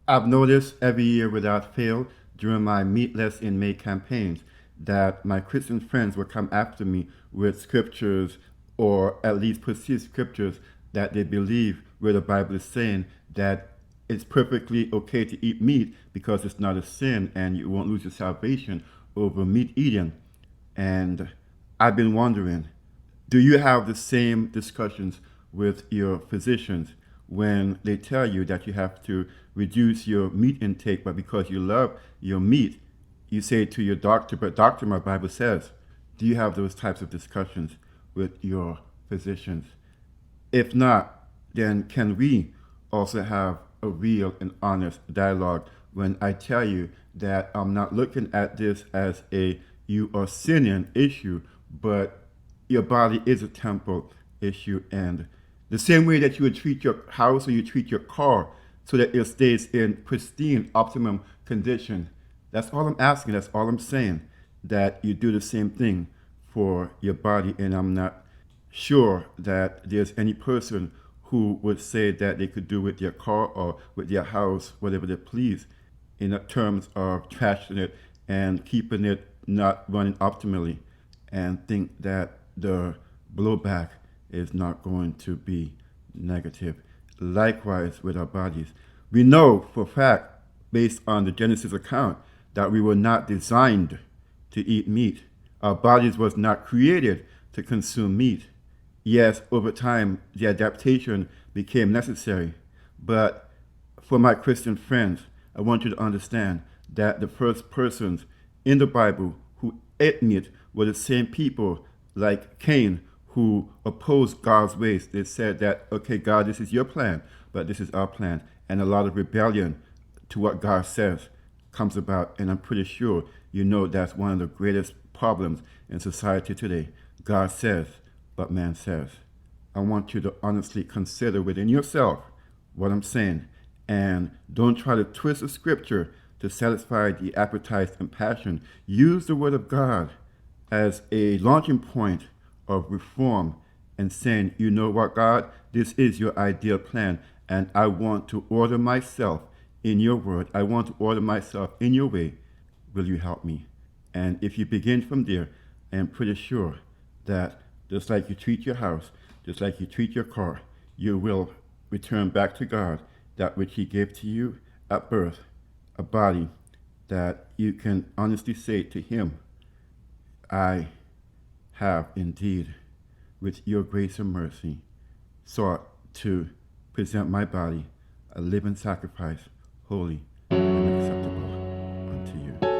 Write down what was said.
I've noticed every year without fail during my Meatless in May campaigns that my Christian friends will come after me with scriptures or at least perceived scriptures that they believe where the Bible is saying that it's perfectly okay to eat meat because it's not a sin and you won't lose your salvation over meat eating. And I've been wondering, do you have the same discussions with your physicians when they tell you that you have to reduce your meat intake, but because you love your meat, you say to your doctor, but doctor, my Bible says, do you have those types of discussions with your physicians? If not, then can we also have a real and honest dialogue when I tell you that I'm not looking at this as a you are sinning issue, but your body is a temple issue, and the same way that you would treat your house or you treat your car so that it stays in pristine, optimum condition. That's all I'm asking. That's all I'm saying. That you do the same thing for your body, and I'm not sure that there's any person who would say that they could do with their car or with their house whatever they please in terms of trashing it and keeping it not running optimally and think that the blowback is not going to be negative. Likewise with our bodies. We know for a fact, based on the Genesis account, that we were not designed to eat meat. Our bodies was not created to consume meat. Yes, over time, the adaptation became necessary. But for my Christian friends, I want you to understand that the first persons in the Bible who ate meat were the same people like Cain who opposed God's ways. They said that, okay, God, this is your plan, but this is our plan. And a lot of rebellion to what God says comes about. And I'm pretty sure you know that's one of the greatest problems in society today. God says, but man says. I want you to honestly consider within yourself what I'm saying and don't try to twist the scripture to satisfy the appetite and passion. Use the word of God as a launching point of reform and saying, you know what, God, this is your ideal plan, and I want to order myself in your word. I want to order myself in your way. Will you help me? And if you begin from there, I am pretty sure that just like you treat your house, just like you treat your car, you will return back to God that which He gave to you at birth, a body that you can honestly say to Him, I have indeed, with your grace and mercy, sought to present my body a living sacrifice, holy and acceptable unto you.